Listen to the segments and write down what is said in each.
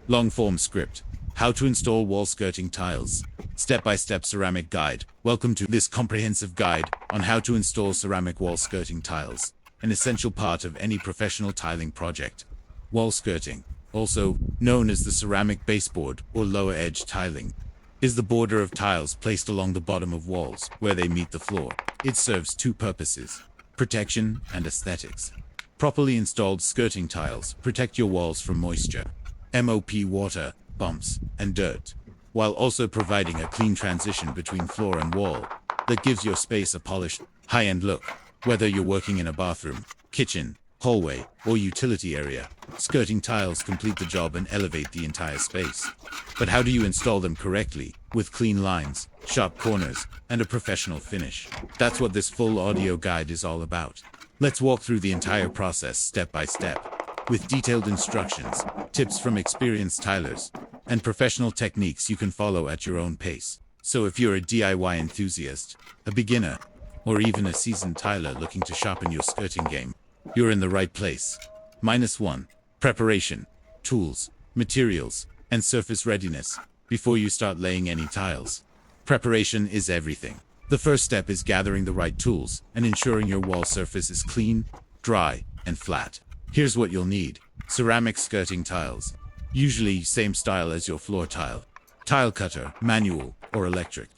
Long-form script. How to install wall skirting tiles. Step-by-step ceramic guide. Welcome to this comprehensive guide on how to install ceramic wall skirting tiles, an essential part of any professional tiling project. Wall skirting, also known as the ceramic baseboard or lower edge tiling, is the border of tiles placed along the bottom of walls where they meet the floor. It serves two purposes: protection and aesthetics. Properly installed skirting tiles protect your walls from moisture, MOP water, bumps, and dirt, while also providing a clean transition between floor and wall that gives your space a polished, high-end look. Whether you're working in a bathroom, kitchen, hallway, or utility area, skirting tiles complete the job and elevate the entire space. But how do you install them correctly, with clean lines, sharp corners, and a professional finish? That's what this full audio guide is all about. Let's walk through the entire process step by step, with detailed instructions, tips from experienced tilers, and professional techniques you can follow at your own pace. So if you're a DIY enthusiast, a beginner, or even a seasoned tiler looking to sharpen your skirting game, you're in the right place. -1. Preparation, tools, materials, and surface readiness. Before you start laying any tiles, preparation is everything. The first step is gathering the right tools and ensuring your wall surface is clean, dry, and flat. Here's what you'll need. Ceramic skirting tiles, usually same style as your floor tile. Tile cutter, manual or electric.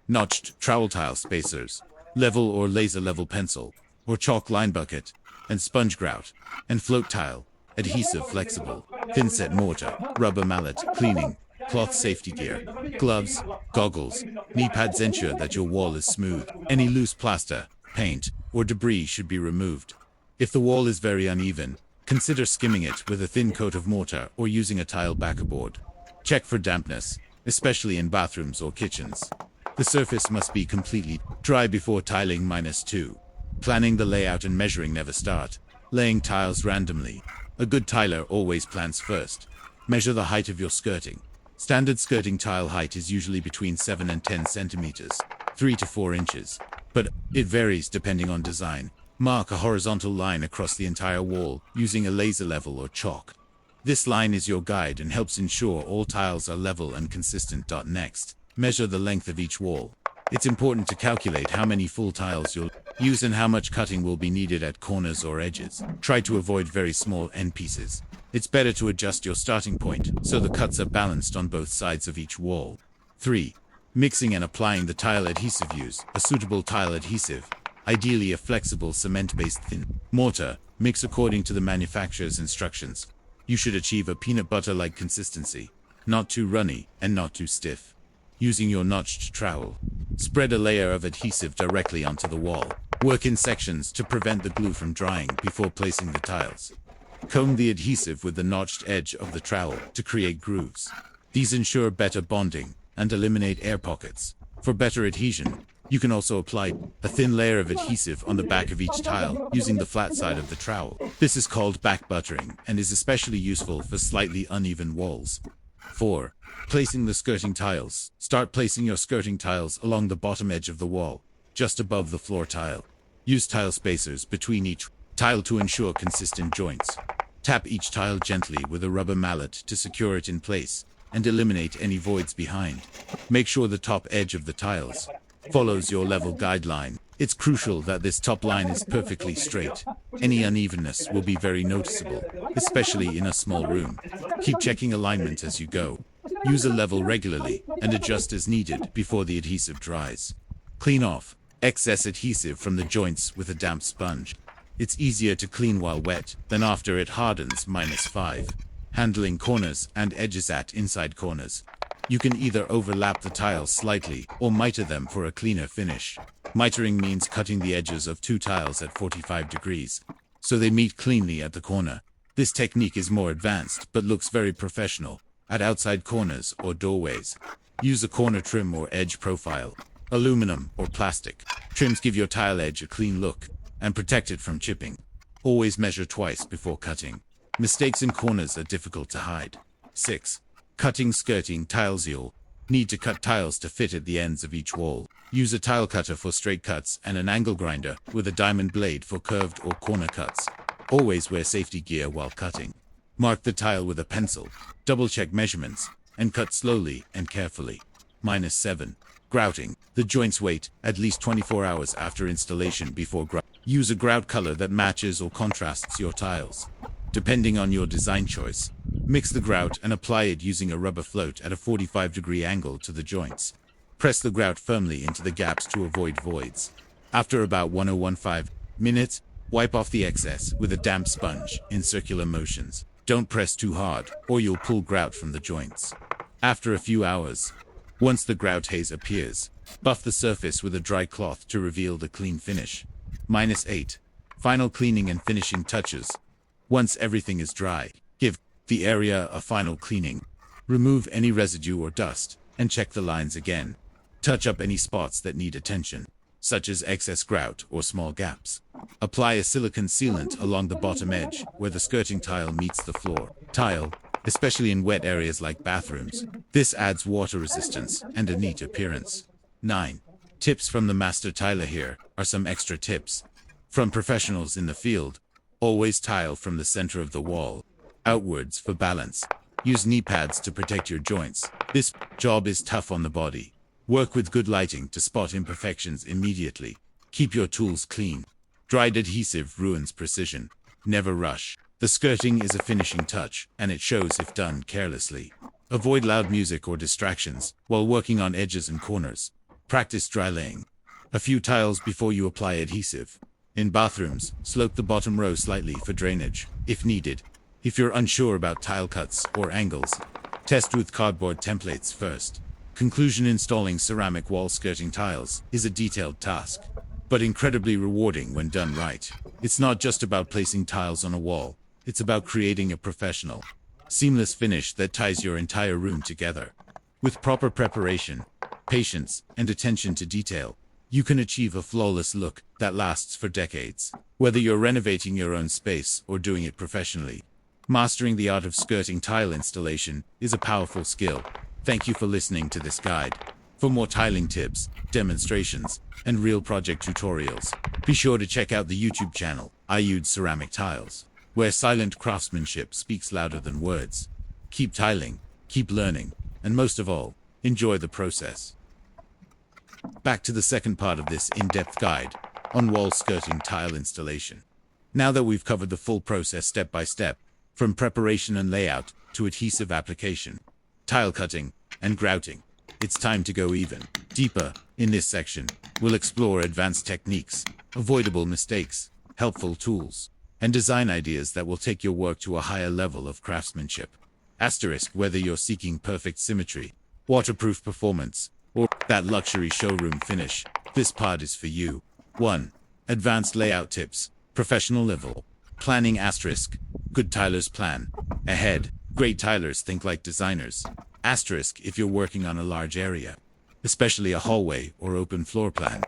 Notched trowel tile spacers, level or laser level pencil, or chalk line bucket, and sponge grout, and float tile, adhesive flexible, thin set mortar, rubber mallet, cleaning, cloth safety gear, gloves, goggles, knee pads. Ensure that your wall is smooth. Any loose plaster, paint, or debris should be removed. If the wall is very uneven, consider skimming it with a thin coat of mortar or using a tile backerboard. Check for dampness, especially in bathrooms or kitchens. The surface must be completely dry before tiling. -2. Planning the layout and measuring. Never start laying tiles randomly. A good tiler always plans first. Measure the height of your skirting. Standard skirting tile height is usually between 7 and 10 centimeters, 3 to 4 inches, but it varies depending on design. Mark a horizontal line across the entire wall using a laser level or chalk. This line is your guide and helps ensure all tiles are level and consistent. Next, measure the length of each wall. It's important to calculate how many full tiles you'll use and how much cutting will be needed at corners or edges. Try to avoid very small end pieces. It's better to adjust your starting point so the cuts are balanced on both sides of each wall. 3. Mixing and applying the tile adhesive. Use a suitable tile adhesive, ideally a flexible cement-based thin mortar. Mix according to the manufacturer's instructions. You should achieve a peanut butter-like consistency, not too runny and not too stiff. Using your notched trowel, spread a layer of adhesive directly onto the wall. Work in sections to prevent the glue from drying before placing the tiles. Comb the adhesive with the notched edge of the trowel to create grooves. These ensure better bonding and eliminate air pockets. For better adhesion, you can also apply a thin layer of adhesive on the back of each tile using the flat side of the trowel. This is called back buttering and is especially useful for slightly uneven walls. 4. Placing the skirting tiles. Start placing your skirting tiles along the bottom edge of the wall, just above the floor tile. Use tile spacers between each tile to ensure consistent joints. Tap each tile gently with a rubber mallet to secure it in place and eliminate any voids behind. Make sure the top edge of the tiles follows your level guideline. It's crucial that this top line is perfectly straight. Any unevenness will be very noticeable, especially in a small room. Keep checking alignment as you go. Use a level regularly and adjust as needed before the adhesive dries. Clean off excess adhesive from the joints with a damp sponge. It's easier to clean while wet than after it hardens. -5. Handling corners and edges. At inside corners, you can either overlap the tiles slightly or miter them for a cleaner finish. Mitering means cutting the edges of two tiles at 45 degrees, so they meet cleanly at the corner. This technique is more advanced but looks very professional at outside corners or doorways. Use a corner trim or edge profile, aluminum or plastic. Trims give your tile edge a clean look and protect it from chipping. Always measure twice before cutting. Mistakes in corners are difficult to hide. 6. Cutting skirting tiles. You'll need to cut tiles to fit at the ends of each wall. Use a tile cutter for straight cuts and an angle grinder with a diamond blade for curved or corner cuts. Always wear safety gear while cutting. Mark the tile with a pencil, double-check measurements, and cut slowly and carefully. -7. Grouting. The joints wait at least 24 hours after installation before grout. Use a grout color that matches or contrasts your tiles. Depending on your design choice, mix the grout and apply it using a rubber float at a 45-degree angle to the joints. Press the grout firmly into the gaps to avoid voids. After about 1.15 minutes, wipe off the excess with a damp sponge in circular motions. Don't press too hard, or you'll pull grout from the joints. After a few hours, once the grout haze appears, buff the surface with a dry cloth to reveal the clean finish. -8. Final cleaning and finishing touches. Once everything is dry, give the area a final cleaning. Remove any residue or dust, and check the lines again. Touch up any spots that need attention, such as excess grout or small gaps. Apply a silicone sealant along the bottom edge where the skirting tile meets the floor tile, especially in wet areas like bathrooms. This adds water resistance and a neat appearance. 9. Tips from the master tiler. Here are some extra tips from professionals in the field. Always tile from the center of the wall outwards for balance. Use knee pads to protect your joints. This job is tough on the body. Work with good lighting to spot imperfections immediately. Keep your tools clean. Dried adhesive ruins precision. Never rush. The skirting is a finishing touch, and it shows if done carelessly. Avoid loud music or distractions while working on edges and corners. Practice dry laying a few tiles before you apply adhesive. In bathrooms, slope the bottom row slightly for drainage, if needed. If you're unsure about tile cuts or angles, test with cardboard templates first. Conclusion: installing ceramic wall skirting tiles is a detailed task, but incredibly rewarding when done right. It's not just about placing tiles on a wall, it's about creating a professional, seamless finish that ties your entire room together. With proper preparation, patience, and attention to detail, you can achieve a flawless look that lasts for decades. Whether you're renovating your own space or doing it professionally, mastering the art of skirting tile installation is a powerful skill. Thank you for listening to this guide. For more tiling tips, demonstrations, and real project tutorials, be sure to check out the YouTube channel, Ighoud Ceramic Tiles, where silent craftsmanship speaks louder than words. Keep tiling, keep learning, and most of all, enjoy the process. Back to the second part of this in-depth guide on wall skirting tile installation. Now that we've covered the full process step by step, from preparation and layout to adhesive application, tile cutting, and grouting, it's time to go even deeper. In this section, we'll explore advanced techniques, avoidable mistakes, helpful tools, and design ideas that will take your work to a higher level of craftsmanship. Whether you're seeking perfect symmetry, waterproof performance, or that luxury showroom finish, this part is for you. 1. Advanced layout tips, professional level. Planning. Good tilers plan ahead. Great tilers think like designers. If you're working on a large area, especially a hallway or open floor plan,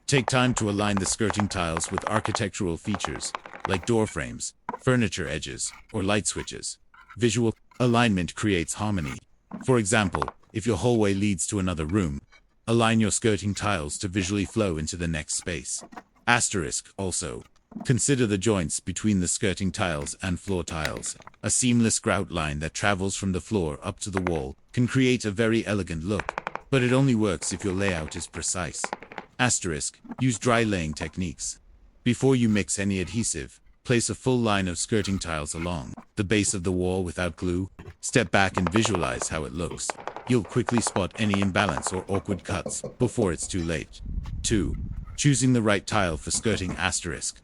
take time to align the skirting tiles with architectural features like door frames, furniture edges, or light switches. Visual alignment creates harmony. For example, if your hallway leads to another room, align your skirting tiles to visually flow into the next space. Also, consider the joints between the skirting tiles and floor tiles. A seamless grout line that travels from the floor up to the wall can create a very elegant look, but it only works if your layout is precise. Use dry laying techniques. Before you mix any adhesive, place a full line of skirting tiles along the base of the wall without glue. Step back and visualize how it looks. You'll quickly spot any imbalance or awkward cuts before it's too late. 2. Choosing the right tile for skirting.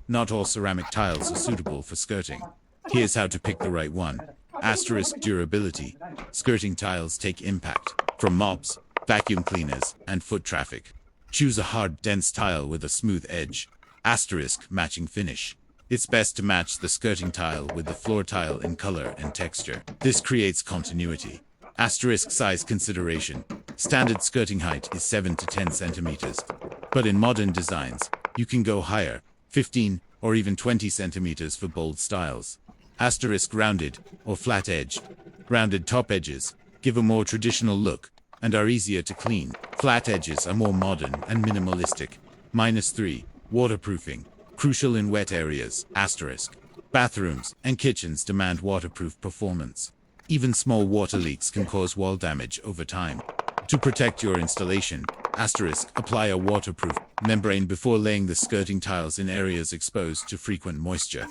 Not all ceramic tiles are suitable for skirting. Here's how to pick the right one. Durability. Skirting tiles take impact from mops, vacuum cleaners, and foot traffic. Choose a hard, dense tile with a smooth edge. Matching finish. It's best to match the skirting tile with the floor tile in color and texture. This creates continuity. Size consideration. Standard skirting height is 7 to 10 centimeters. But in modern designs, you can go higher, 15 or even 20 centimeters for bold styles. Rounded or flat edge. Rounded top edges give a more traditional look and are easier to clean. Flat edges are more modern and minimalistic. -3. Waterproofing. Crucial in wet areas. Bathrooms and kitchens demand waterproof performance. Even small water leaks can cause wall damage over time. To protect your installation, apply a waterproof membrane before laying the skirting tiles in areas exposed to frequent moisture.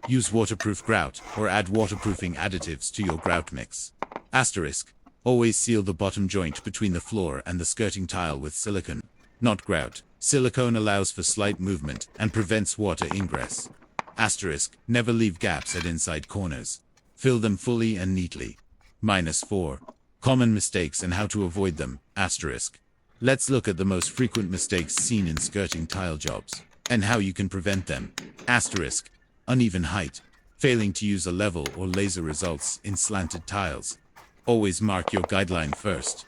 Use waterproof grout or add waterproofing additives to your grout mix. Always seal the bottom joint between the floor and the skirting tile with silicone, not grout. Silicone allows for slight movement and prevents water ingress. Never leave gaps at inside corners. Fill them fully and neatly. -4. Common mistakes and how to avoid them. Let's look at the most frequent mistakes seen in skirting tile jobs and how you can prevent them. Uneven height. Failing to use a level or laser results in slanted tiles. Always mark your guideline first.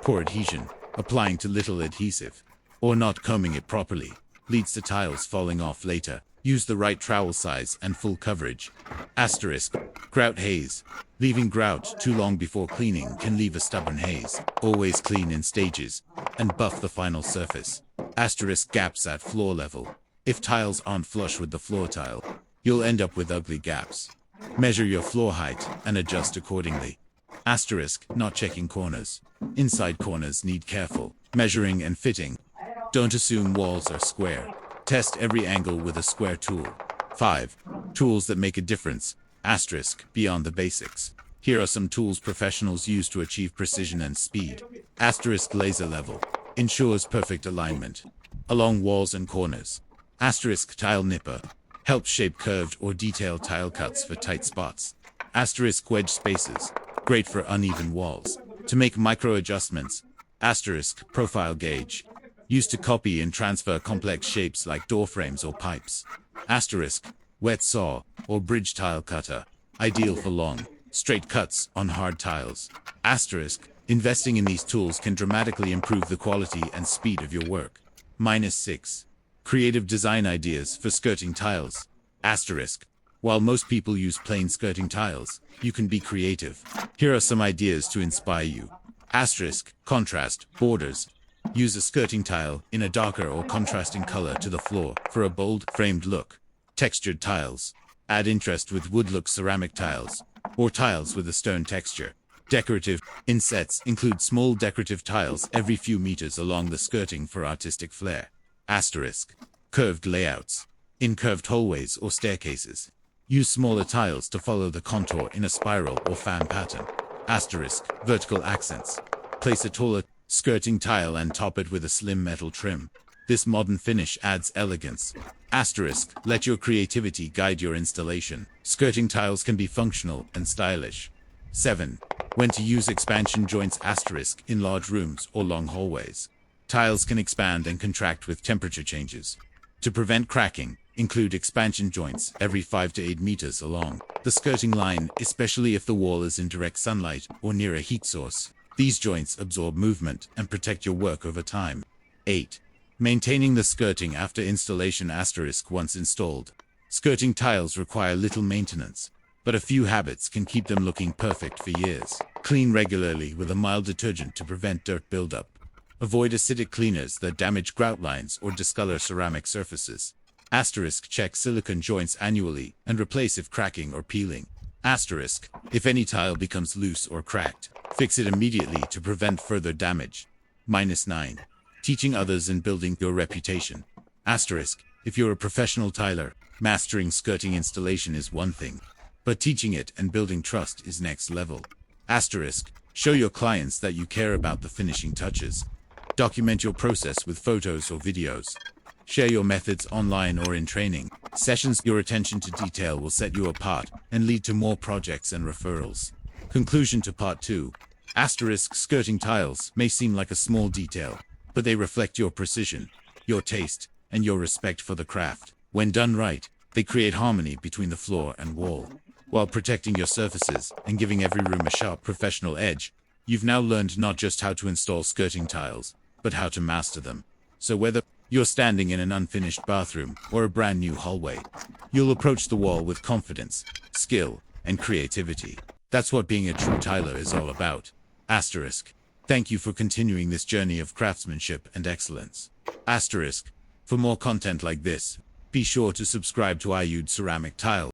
Poor adhesion. Applying too little adhesive or not combing it properly leads to tiles falling off later. Use the right trowel size and full coverage. Grout haze. Leaving grout too long before cleaning can leave a stubborn haze. Always clean in stages and buff the final surface. Gaps at floor level. If tiles aren't flush with the floor tile, you'll end up with ugly gaps. Measure your floor height and adjust accordingly. Not checking corners. Inside corners need careful measuring and fitting. Don't assume walls are square. Test every angle with a square tool. 5. Tools that make a difference. Beyond the basics. Here are some tools professionals use to achieve precision and speed. Laser level. Ensures perfect alignment along walls and corners. Tile nipper. Helps shape curved or detailed tile cuts for tight spots. Wedge spacers. Great for uneven walls. To make micro adjustments. Profile gauge. Used to copy and transfer complex shapes like door frames or pipes. Wet saw or bridge tile cutter. Ideal for long, straight cuts on hard tiles. Investing in these tools can dramatically improve the quality and speed of your work. -6. Creative design ideas for skirting tiles. While most people use plain skirting tiles, you can be creative. Here are some ideas to inspire you. Contrast, borders. Use a skirting tile in a darker or contrasting color to the floor for a bold, framed look. Textured tiles. Add interest with wood-look ceramic tiles or tiles with a stone texture. Decorative insets include small decorative tiles every few meters along the skirting for artistic flair. Curved layouts. In curved hallways or staircases, use smaller tiles to follow the contour in a spiral or fan pattern. Vertical accents. Place a taller skirting tile and top it with a slim metal trim. This modern finish adds elegance. Let your creativity guide your installation. Skirting tiles can be functional and stylish. 7. When to use expansion joints in large rooms or long hallways. Tiles can expand and contract with temperature changes. To prevent cracking, include expansion joints every 5 to 8 meters along the skirting line, especially if the wall is in direct sunlight or near a heat source. These joints absorb movement and protect your work over time. 8. Maintaining the skirting after installation once installed. Skirting tiles require little maintenance, but a few habits can keep them looking perfect for years. Clean regularly with a mild detergent to prevent dirt buildup. Avoid acidic cleaners that damage grout lines or discolor ceramic surfaces. Check silicone joints annually and replace if cracking or peeling. If any tile becomes loose or cracked, fix it immediately to prevent further damage. -9. Teaching others and building your reputation. If you're a professional tiler, mastering skirting installation is one thing, but teaching it and building trust is next level. Show your clients that you care about the finishing touches. Document your process with photos or videos. Share your methods online or in training sessions. Your attention to detail will set you apart and lead to more projects and referrals. Conclusion to part 2. Skirting tiles may seem like a small detail, but they reflect your precision, your taste, and your respect for the craft. When done right, they create harmony between the floor and wall. While protecting your surfaces and giving every room a sharp professional edge, you've now learned not just how to install skirting tiles, but how to master them. So whether you're standing in an unfinished bathroom or a brand new hallway, you'll approach the wall with confidence, skill, and creativity. That's what being a true tiler is all about. Thank you for continuing this journey of craftsmanship and excellence. For more content like this, Be sure to subscribe to Ighoud Ceramic Tile.